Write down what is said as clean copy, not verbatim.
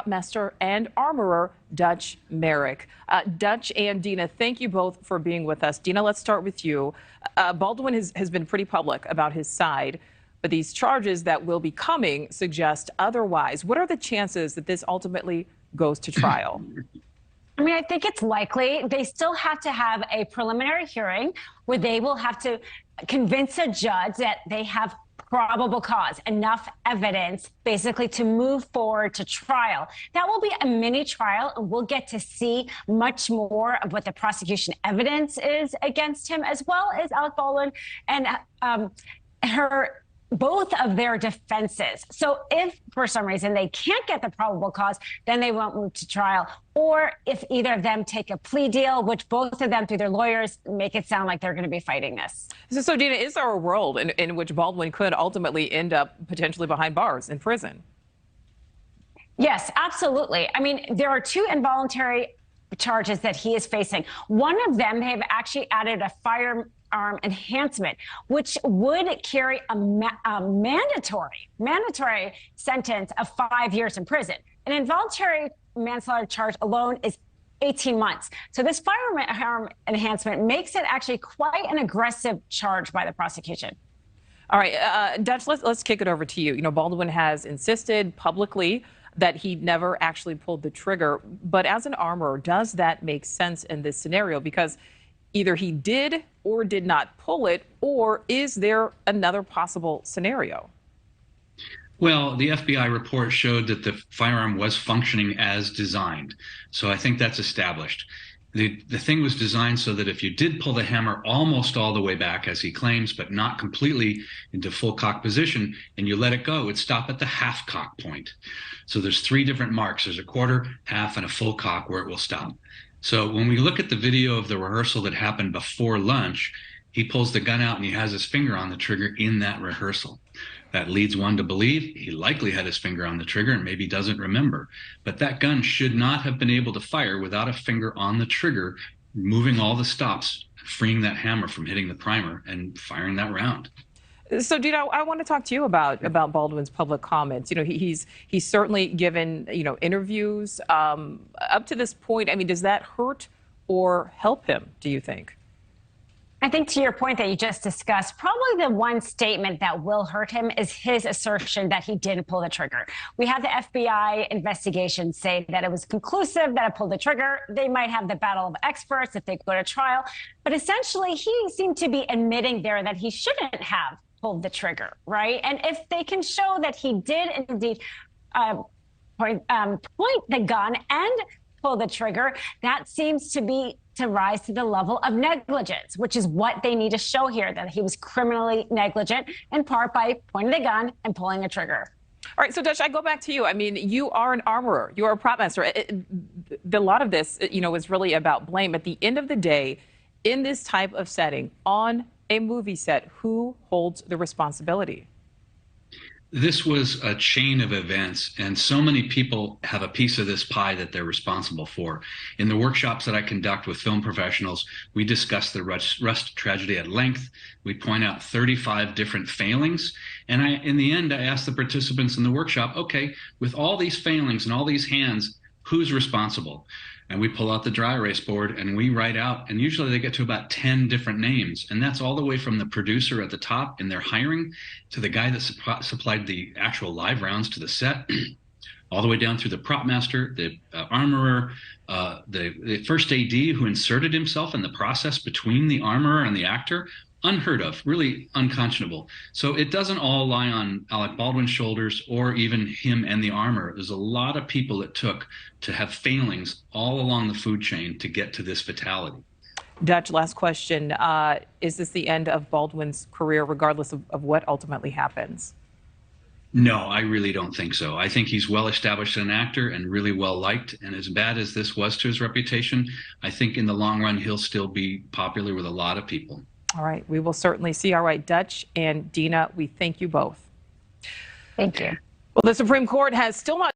master and armorer Dutch Merrick. Dutch and Dina, thank you both for being with us. Dina, let's start with you. Baldwin has been pretty public about his side, but these charges that will be coming suggest otherwise. What are the chances that this ultimately goes to trial? I mean, I think it's likely. They still have to have a preliminary hearing where they will have to convince a judge that they have probable cause, enough evidence, basically, to move forward to trial. That will be a mini trial, and we'll get to see much more of what the prosecution evidence is against him, as well as Alec Baldwin and both of their defenses. So if for some reason they can't get the probable cause, then they won't move to trial. Or if either of them take a plea deal, which both of them through their lawyers make it sound like they're going to be fighting this. So Dina, is there a world in which Baldwin could ultimately end up potentially behind bars in prison? Yes, absolutely. I mean, there are two involuntary charges that he is facing. One of them, they've actually added a firearm enhancement, which would carry a mandatory sentence of 5 years in prison. An involuntary manslaughter charge alone is 18 months. So this firearm enhancement makes it actually quite an aggressive charge by the prosecution. All right, Dutch, let's kick it over to you. You know, Baldwin has insisted publicly that he never actually pulled the trigger. But as an armorer, does that make sense in this scenario? Because either he did or did not pull it, or is there another possible scenario? Well, the FBI report showed that the firearm was functioning as designed. So I think that's established. The thing was designed so that if you did pull the hammer almost all the way back, as he claims, but not completely into full cock position, and you let it go, it would stop at the half cock point. So there's three different marks. There's a quarter, half, and a full cock where it will stop. So when we look at the video of the rehearsal that happened before lunch, he pulls the gun out and he has his finger on the trigger in that rehearsal. That leads one to believe he likely had his finger on the trigger and maybe doesn't remember. But that gun should not have been able to fire without a finger on the trigger, moving all the stops, freeing that hammer from hitting the primer and firing that round. So, Dina, I want to talk to you about Baldwin's public comments. You know, he's certainly given, interviews up to this point. I mean, does that hurt or help him, do you think? I think to your point that you just discussed, probably the one statement that will hurt him is his assertion that he didn't pull the trigger. We have the FBI investigation say that it was conclusive, that it pulled the trigger. They might have the battle of experts if they go to trial. But essentially, he seemed to be admitting there that he shouldn't have pulled the trigger, right? And if they can show that he did indeed point the gun and pull the trigger, that seems to rise to the level of negligence, which is what they need to show here, that he was criminally negligent in part by pointing the gun and pulling a trigger. All right, so Dutch, I go back to you. I mean, you are an armorer, you are a prop master. A lot of this, is really about blame. At the end of the day, in this type of setting, on a movie set, who holds the responsibility? This was a chain of events, and so many people have a piece of this pie that they're responsible for. In the workshops that I conduct with film professionals, we discuss the Rust tragedy at length. We point out 35 different failings. And in the end, I ask the participants in the workshop, okay, with all these failings and all these hands, who's responsible? And we pull out the dry erase board and we write out, and usually they get to about 10 different names. And that's all the way from the producer at the top in their hiring to the guy that supplied the actual live rounds to the set, all the way down through the prop master, the armorer, the first AD who inserted himself in the process between the armorer and the actor. Unheard of, really unconscionable. So it doesn't all lie on Alec Baldwin's shoulders or even him and the armor. There's a lot of people it took to have failings all along the food chain to get to this fatality. Dutch, last question. Is this the end of Baldwin's career, regardless of what ultimately happens? No, I really don't think so. I think he's well established as an actor and really well liked. And as bad as this was to his reputation, I think in the long run, he'll still be popular with a lot of people. All right, we will certainly see. All right, Dutch and Dina, we thank you both. Thank you. Well, the Supreme Court has still not